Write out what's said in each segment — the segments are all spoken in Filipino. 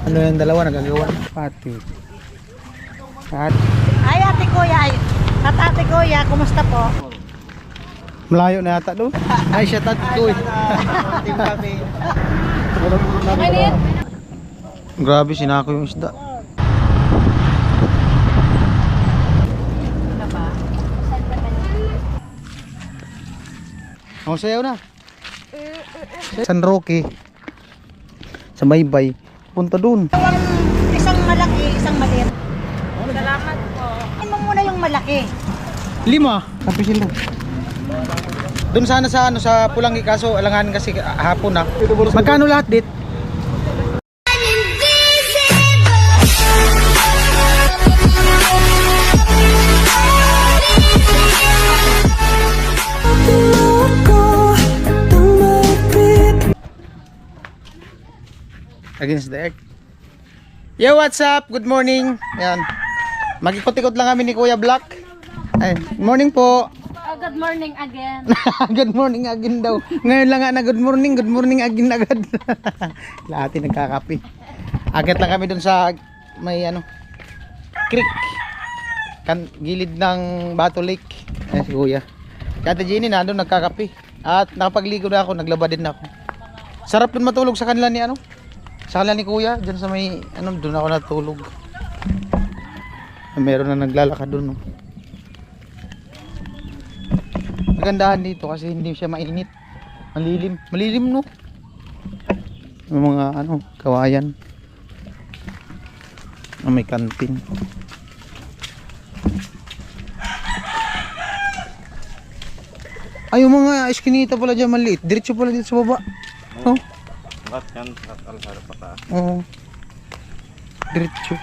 Ano yung dalawa nagagawa? Pati. Ay, ate kuya. At ate kuya, kumusta po? Malayo na yata doon. Ay, siya tatko eh. Grabe, sinako yung isda. Oh, sayaw na. San Roque. Sa Baybay. Punta doon. Isang malaki, isang maliit. Salamat po. Ano muna yung malaki? 5. Tapos sila. Doon sana sa ano sa Pulangi kaso alangan kasi hapon na. Magkano lahat dit? Against the egg. Yo, what's up? Good morning. Yan. Magikot-ikot lang kami ni Kuya Black. Ay, morning po. Good morning again. Good morning again daw. Ngayon lang nga na good morning again agad. Lahat nagkakape. Agad lang kami dun sa may ano creek. Gilid ng Bato Lake. Ay, si Kuya. Kaya Jenny na doon nagkakape. At nakapagligo na ako, naglaba din ako. Sarap dun matulog sa kanila ni ano? Sa kanila ni Kuya, dyan sa may ano, doon ako natulog. Meron na naglalakad doon, no. Magandahan dito kasi hindi siya mainit. Malilim no. Yung mga ano, kawayan. May kantin. Ay, yung mga eskinita pala dyan maliit. Diretso pala dito sa baba. Oh. Lahat yan, lahat alsara pataas. Oo. Diretso.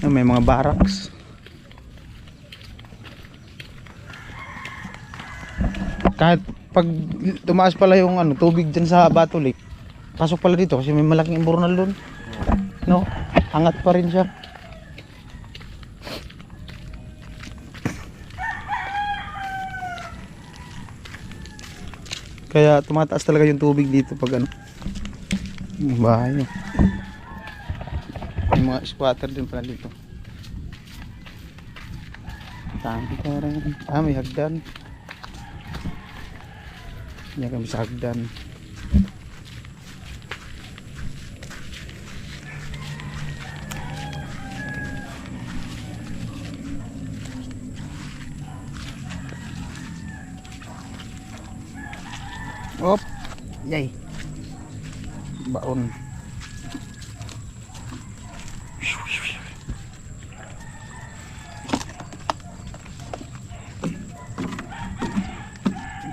May mga barracks. Kahit pag tumaas pala yung ano, tubig dyan sa Bato Lake, pasok pala dito kasi may malaking imbornal doon. No? Angat pa rin siya. Kaya tumataas talaga yung tubig dito pag ano, yung bahay. No? May mga squatter din pala dito. Dami ka rin. Ah, may hagdan. Yan kami sa hagdan. Op, yay. Baon.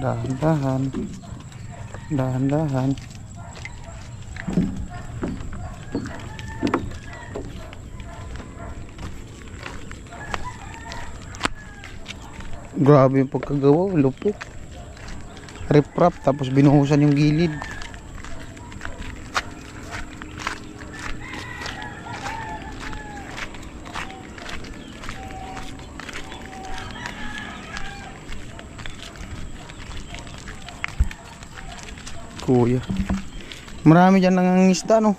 Dahan-dahan. Dahan-dahan. Grabe yung pagkagawa, lupit. Riprap tapos binuhusan yung gilid. Kuya, marami dyan nangangisda, no?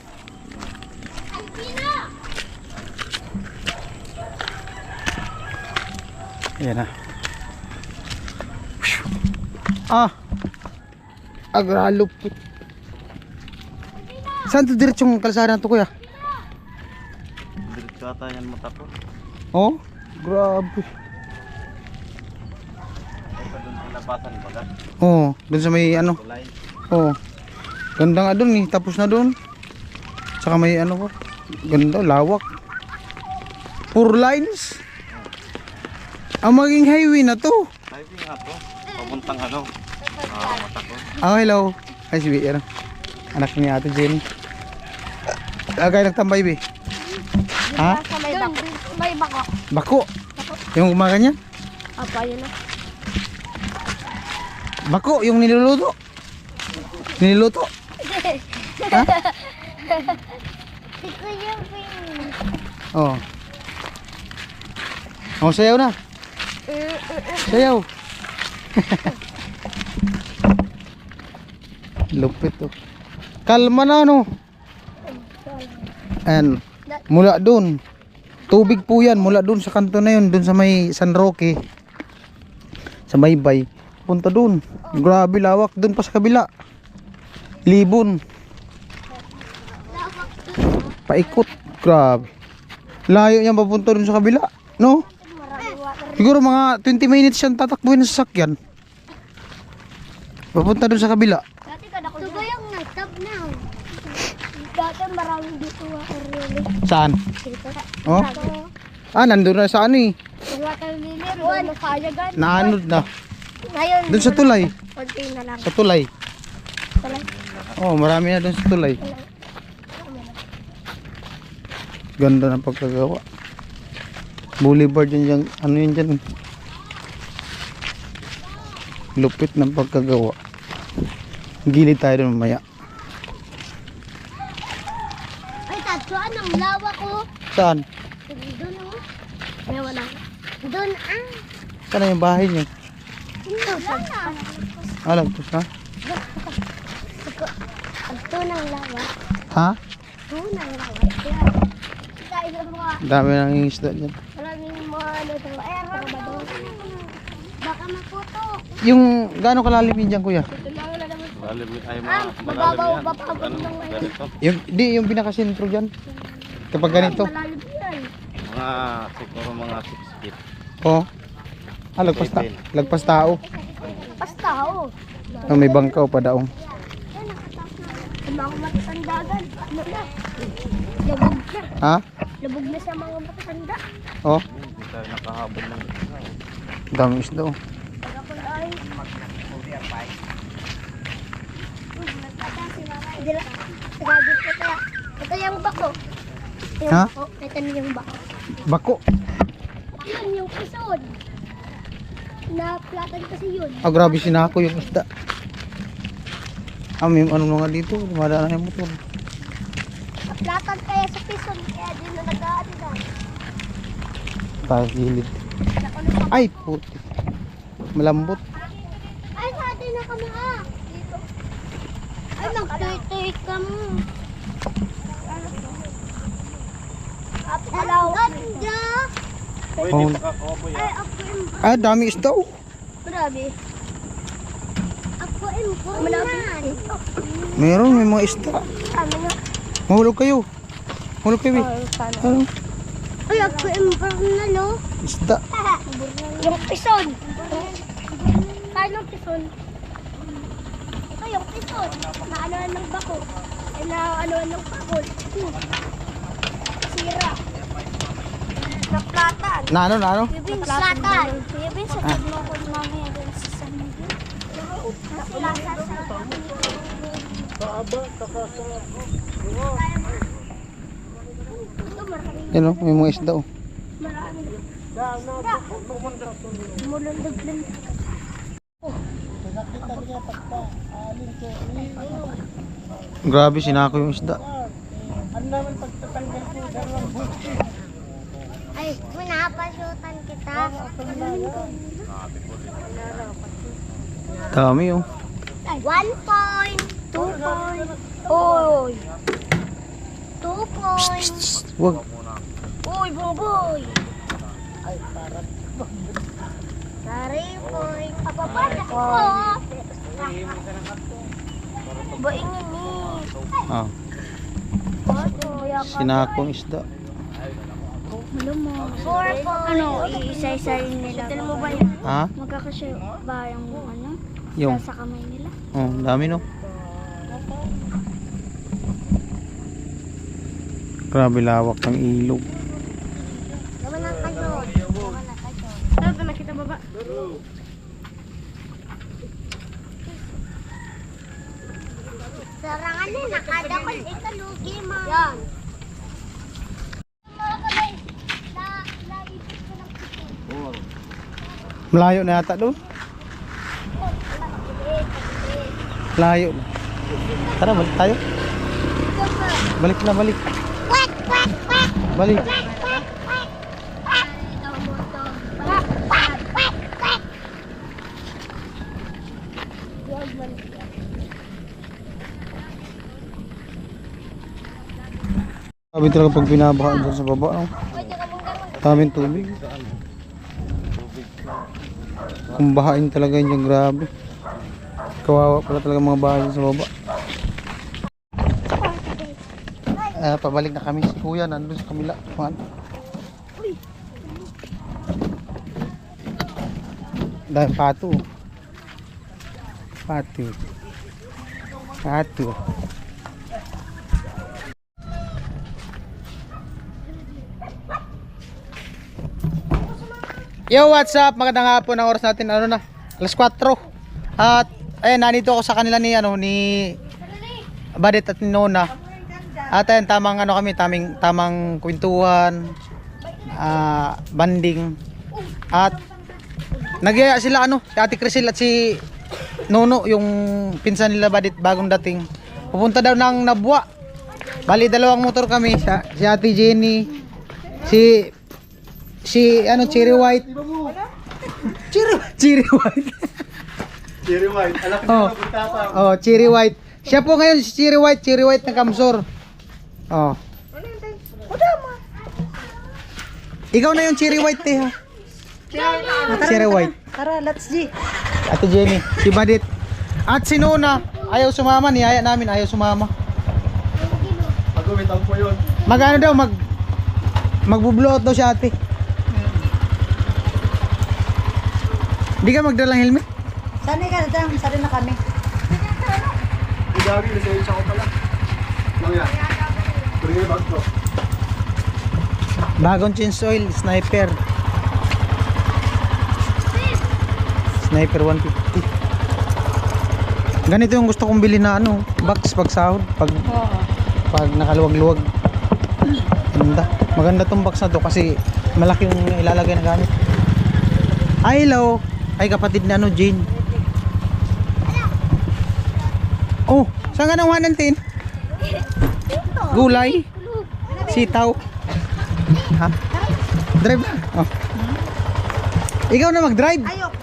Ayan na. Agralupit. Saan to diretsong kalsada to, Kuya? Diretso ata yan matapos. Oh, grabe. Ay pa doon sa labasan bagat. Oh, dun sa may ano. Kulay. Oh. Ganda nga dun eh, tapos na dun. Saka may ano ko. Ganda, lawak. 4 lines. Ang maging highway na to. Highway nga to. Papuntang ano. Matapos. Oh, hello. Ay, si B, ano? Anak ni Ate Jenny. Agay nagtambay, B. Ha? May bako. Bako. Yung umaga niya? Apa, yun na. Bako, yung niluluto. Niluluto. Ha? Ito yung Oh. Oh, sayaw na. Sayaw. Lupit to. Kalma na, no? Ayan. Mula dun. Tubig po yan. Mula dun sa kanto na yun. Dun sa may San Roque. Sa Maybay. Punta dun. Grabe lawak. Dun pa sa kabila. Libon. Paikot. Grabe. Layo niya papunta dun sa kabila. No? Siguro mga 20 minutes siyang tatakbuhin sa sasakyan. Papunta dun sa kabila. Dati ka na ko. Ito ba yung nagtab na? Dati maraming dito ako really. Saan? Dito. Oh? Ah, nandun na sa ano eh. Wala kang lilir. Wala kayagan. Naanod na. Ngayon, Dun sa tulay. konti na lang. Sa tulay. Wala. Oh, marami na dun sa tulay. Ganda ng pagkagawa. Boulevard yun dyan. Ano yun dyan? Lupit ng pagkagawa. Gilid tayo dun mamaya. Ay, tatsuan ang lawa ko. Saan? Doon oh. Ay, wala. Doon ah. Saan na yung bahay niyo? Ito, Alam ko sa? doon ang lawa. Ha? Doon ang lawa. Kaya, dahil sa mga, Dami nang isda dyan. maraming mga ano ito. Ay, doon. Baka maputo. Yung gaano kalalim yun dyan kuya? Malalim, ay Mababaw malalim ba yan. pa Ano, ganito. Yung pinakasentro dyan. Kapag ganito. Malalim yan. Siguro mga 6 feet. Oh. Ah, lagpas tao. Basta oh. Oh, may bangkaw pa daong. Sa mga matasandagan. Ano na? Labog na. Ha? Labog na sa mga matatanda. Oh. Hindi tayo nakahabol ng isa. Dami isda oh. Pag ako na ay... Sigagit ko kaya. Ito yung bako. Ito yung Ha? bako. Ito yung bako. Bako. Yun yung pisod. Naplatan kasi yun. Ah, grabe sinako yung isda. Ah, may ano nga dito. Dumadaan na yung motor. Naplatan kaya sa pisod. Kaya din na nag-aano na. Tayo gilid. Ay, puti. Malambot. Ay, sa atin na kami ah. Dito. Ay, mag-tuyt-tuyt ka mo. Ang ganda. Uy, Oh. dito ka, Koboy. Ay, ako yung... Ah, dami isda oh. Grabe. Ako yung kumanan. Meron, may mga isda. Kami nga. Mahulog kayo. Mahulog kayo eh. Ano? Ay, ako yung no? Isda. Yung pison. Paano pison? Ito yung pison. Naanoan ng bako. Ay, naanoan ng pakol. Sira. Naplatan. Na ano? Bibing platan. Bibing sa mo ko mamaya doon sa San Miguel. Naplatan sa ito marami. Yan oh, may mga isda oh. Marami. Mulundag lang. Grabe sinako yung isda. Ay, pinapasutan kita. Dami oh. 1 point. 2 point. Oy. 2 point. Wag. Uy, buboy. Ay, parang. 3 point. Papapala ko. Baingin ni. Ah, Sinako. sinakong isda. 4 point. Ano, isa-isa rin nila. Ito mo ba yun? Ha? Magkakasya ba yung ano? Yung. Sa kamay nila? Oh, dami no. Grabe lawak ng ilog. Gawa na kayo. Gawa na kayo. Ano ba nakita baba? Sarangan na, nakadakol ito lugi mo. Yan. Malayo na yata doon. Layo na. Tara, balik tayo. Balik na, balik. Kwek, kwek, kwek. Balik. Sabi talaga pag binabahaan dyan sa baba, no? Daming tubig. Kung bahain talaga yun dyan, grabe. Kawawa pala talaga mga bahay dyan sa baba. Pabalik na kami si kuya, nandun sa kamila. Dahil pato. Pato. Pato. Yo, what's up? Magandang hapon, ang oras natin ano na, alas 4. At ayun, nandito ako sa kanila ni Badit at ni Nona. At ayun, tamang tamang kwentuhan, banding. At nagyaya sila si Ate Crisel at si Nono, yung pinsan nila Badit, bagong dating. Pupunta daw ng Nabwa. Bali, dalawang motor kami, si Ate Jenny, si Cherry White. Cherry White. Cherry White. Alam ko Oh. na magtapang. Oh, Cherry White. Siya po ngayon si Cherry White ng Kamsor. Oh. Ikaw na yung Cherry White, ha. Cherry White. Tara, let's G. Ate Jenny, si Badit. At si Nona, ayaw sumama, niyaya namin, ayaw sumama. Pag-umitang po yun. Magano daw, magbu-blow out daw si ate. Hindi ka magdalang helmet? Sanay ka na dyan, sanay na kami. Igari, nasa ko pala. Lang yan. Bring yung bag ko. Bagong change oil, sniper. Sniper 150. Ganito yung gusto kong bilhin na box pag sahod, pag nakaluwag-luwag. Maganda tong box na to kasi malaki yung ilalagay na gamit. Ay, hello. Ay, kapatid na Jane. Oh, saan ka nang 110? Gulay? Sitaw? Ha? Drive na? Oh. Ikaw na mag-drive? Ayok.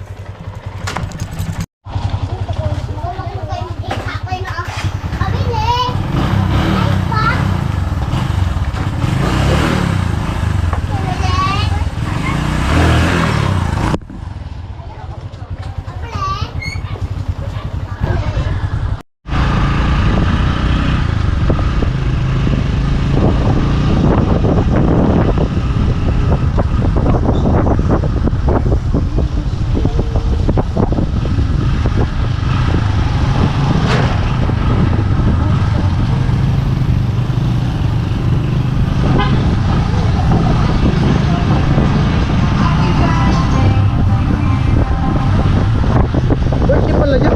Birthday pala dyan.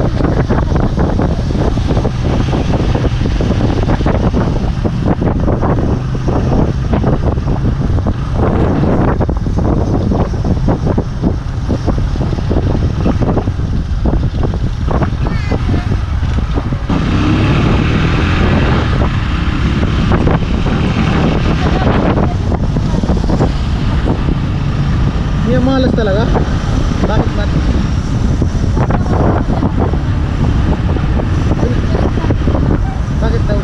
Hindi yung malas talaga. Bakit man? Bakit daw?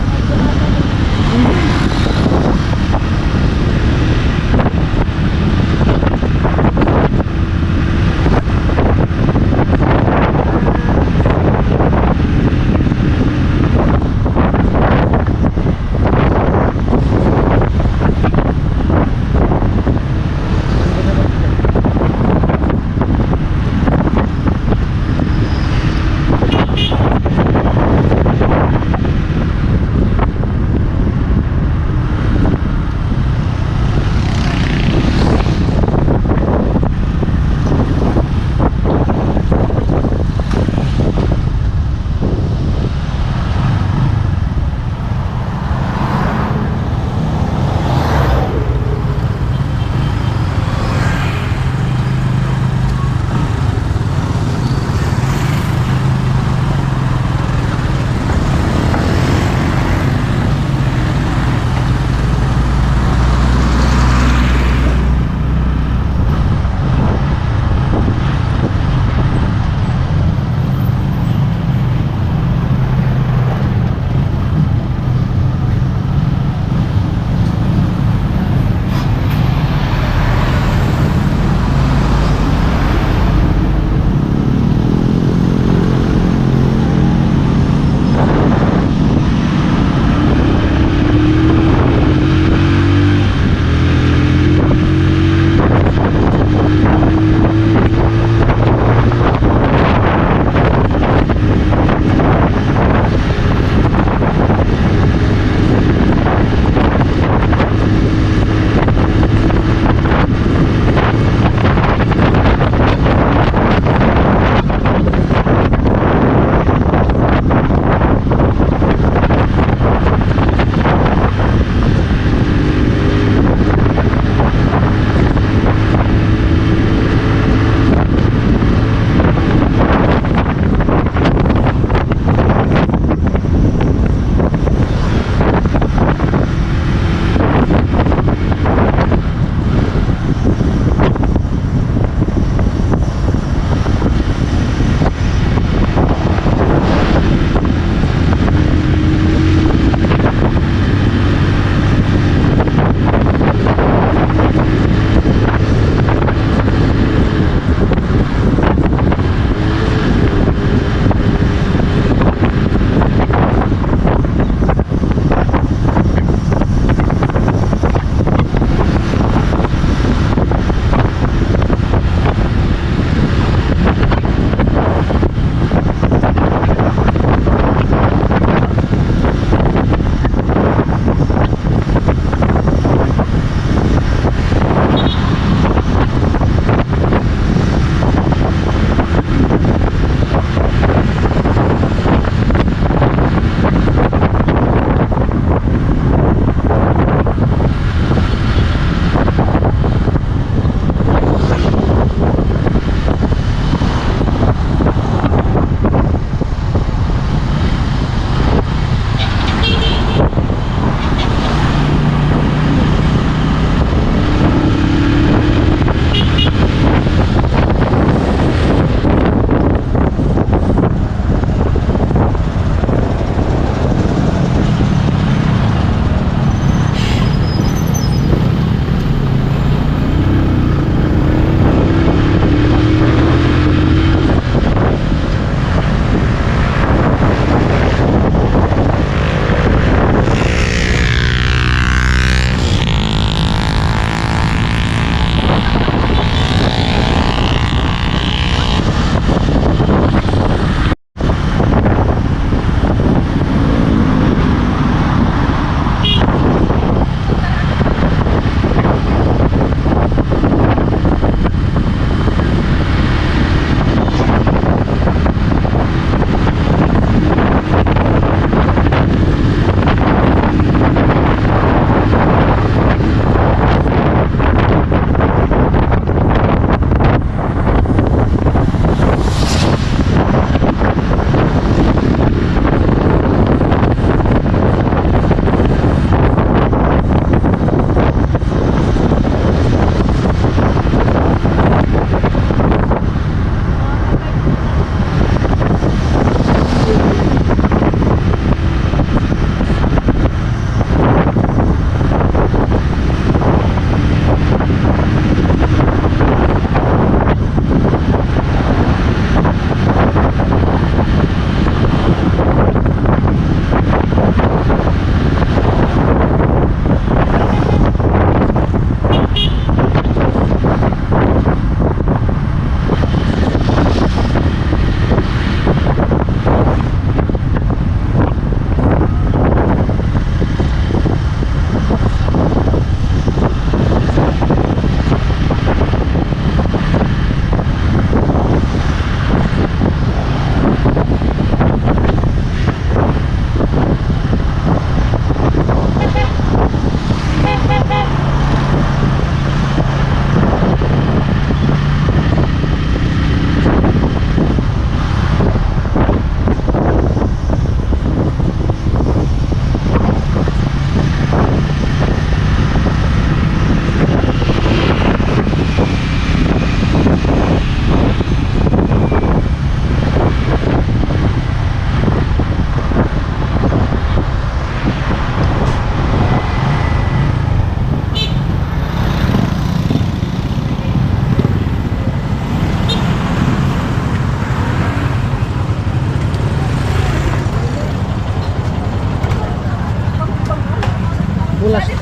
Sigulas to.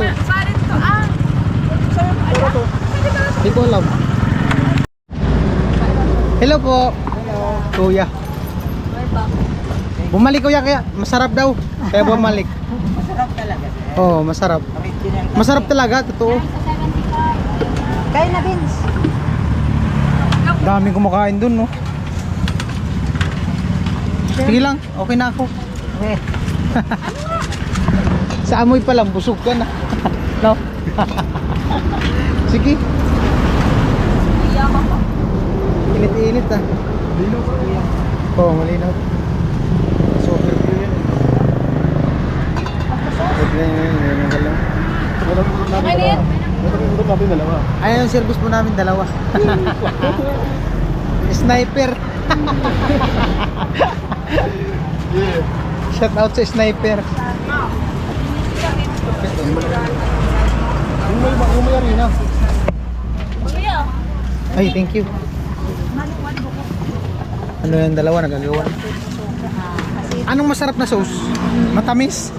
Hindi ko alam. Hello po. Hello. Kuya. Bumalik kuya kaya masarap daw. Kaya bumalik. Masarap talaga. Oo, masarap. Masarap talaga, totoo. Kain na, Vince. Daming kumakain dun, no? Sige lang, okay na ako. Okay. Sa amoy pa lang, busog ka na. No? Sige. Init-init ah. Oo, malinaw. Super view yan. Ayun yung service po namin, dalawa. Sniper. Shout out sa sniper. Ay, thank you. Ano yan, dalawa nagagawa. Anong masarap na sauce? Matamis?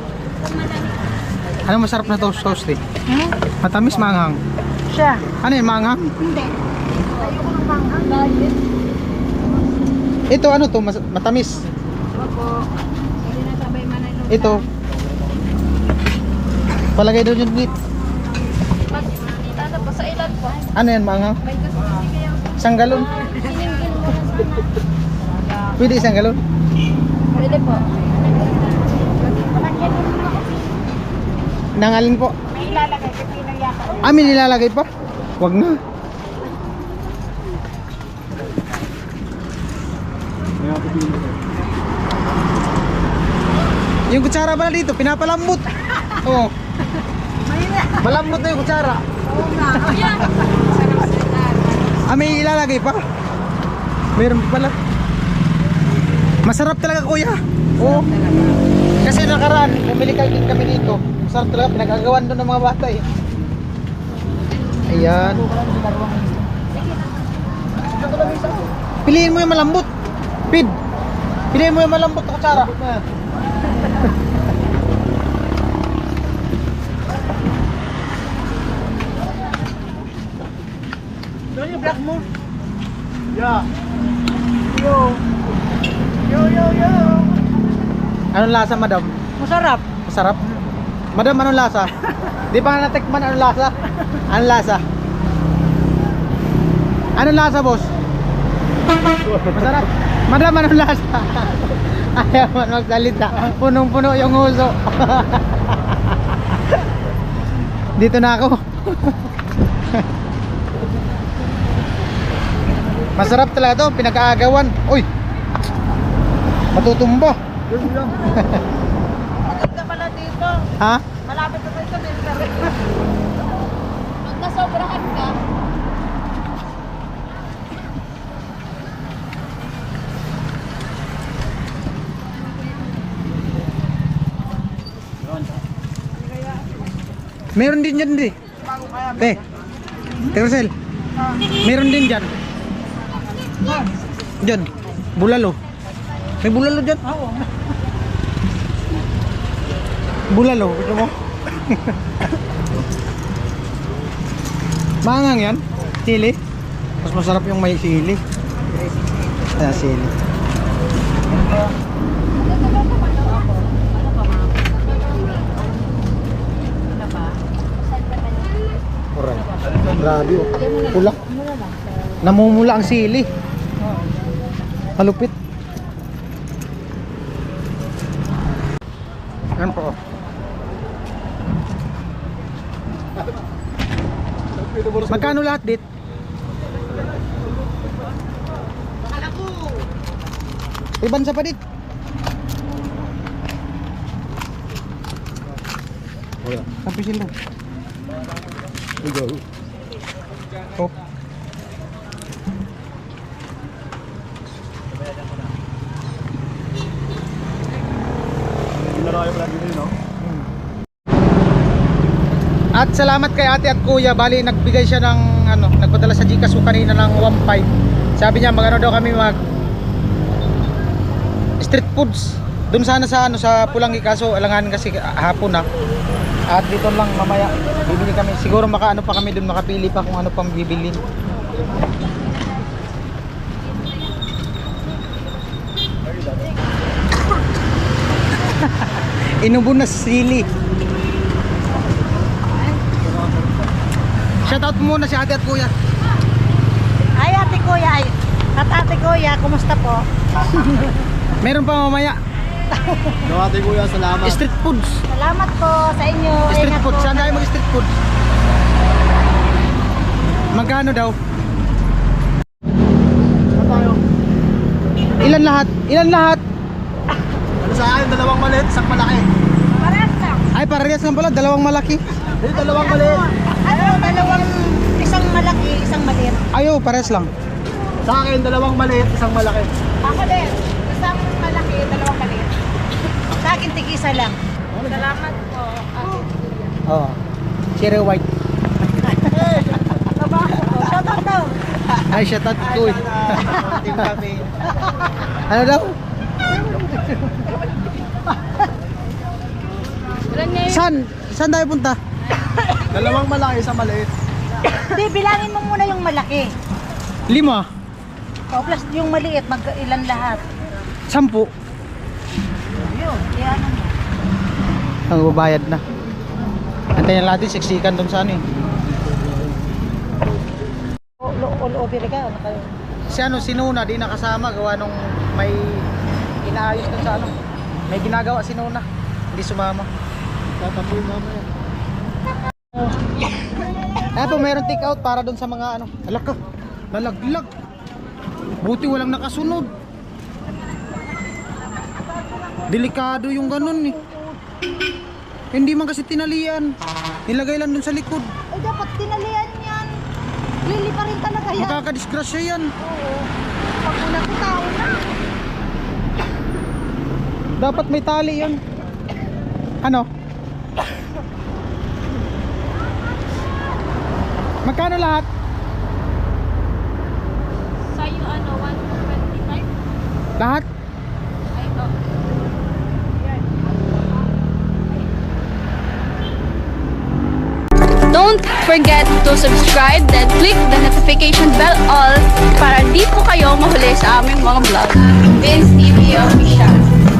Anong masarap na sauce eh? Matamis, maanghang? Siya. Ano yun, maanghang? Hindi. Ayoko ng manghang. Ito ano to, matamis? Opo. Ito. Palagay doon yung meat. Tapos sa ilan po? Ano yan, maanghang? May gusto kasi kayo. Isang galon? Siningil mo na sana. Pwede isang galon? Pwede po. Nangalin po. May ilalagay ka pinayaka. Ah, may nilalagay pa? Wag na. Yung kutsara pala dito, pinapalambot. Oo. Malambot na yung kutsara. Oo nga. Ah, may ilalagay pa? Meron pa pala. Masarap talaga kuya. Oo. Kasi nakaraan, bumili din kami dito. Masarap talaga, pinagagawan doon ng mga bata eh. Ayan. Piliin mo yung malambot. Pid. Piliin mo yung malambot na kutsara. Doon yung black mo. Yeah. Yo. Yo, yo, yo. Anong lasa, madam? Masarap. Masarap? Madam, anong lasa? Di pa nga natikman anong lasa? Anong lasa? Anong lasa, boss? Masarap. Madam, anong lasa? Ayaw man magsalita. Punong-puno yung uso. Dito na ako. Masarap talaga to, pinag-aagawan. Uy! Matutumba. Maganda pala dito. Ha? Malapit na dito. Pag nasobrahan ka, Meron din dyan, di. Te. Te Rosel. Meron din dyan. Dyan. Bulalo. May bulalo dyan. Oo. Bulalo. Gusto mo? Maangang yan. Sili. Mas masarap yung may sili. Ayan, sili. Alright. Grabe oh. Pula. Namumula ang sili. Malupit. Yan po. Magkano lahat dit? Ibansa pa dit? Wala. Sampai sila. Oh. At salamat kay ate at kuya. Bali nagbigay siya ng ano, nagpadala sa Gcash ko kanina ng 1.5. Sabi niya magano daw kami mag street foods. Doon sana sa ano sa Pulangi kaso alangan kasi hapon na. At dito lang mamaya bibili kami. Siguro makaano pa kami doon, makapili pa kung ano pang bibilin. Inubo na sili. Shoutout muna si ate at kuya. Ay, ate kuya. Ay. At ate kuya, kumusta po? Meron pa mamaya. No, ate kuya, salamat. Street foods. Salamat po sa inyo. Street Ingat food. po. Saan tayo mag street food? Magkano daw? Saan tayo? Ilan lahat? Ilan lahat? Ano sa akin? Dalawang maliit, isang malaki. Parehas lang. Ay, parehas lang pala. Dalawang malaki. Hindi, dalawang maliit. Ano, dalawang, isang malaki, isang maliit. Ayo, parehas lang. Sa akin, dalawang maliit, isang malaki. Ako din. Isang malaki, dalawang maliit. Sa akin, tig-isa lang. Salamat po. Oo. Cherry white. Shoutout daw. Ay, shoutout ko eh. Ano daw? Saan? Saan tayo punta? Dalawang malaki, isang maliit. Hindi, bilangin mo muna yung malaki. 5. O, plus yung maliit, mag-ilan lahat. 10. Yun, yan mo. Ang babayad na. Antayin natin, siksikan doon sa ano eh. All-over ka, ano kayo? Si ano, si Nuna, di nakasama. Gawa nung may inaayos doon sa ano. May ginagawa si Nuna. Hindi sumama. Tatapuin mamaya. Ay po, mayroon take out para doon sa mga ano. Alak ka, nalaglag. Buti walang nakasunod. Delikado yung ganun eh. Hindi man kasi tinalian. Nilagay lang doon sa likod. Ay, dapat tinalian yan. Lili pa rin talaga yan. Makakadisgrasya yan. Oo. Pag una ko tao na. Dapat may tali yan. Ano? Magkano lahat? Sa'yo ano, 125? Lahat? Ay, ito. Don't forget to subscribe then click the notification bell all para di po kayo mahuli sa aming mga vlog. Vince TV Official.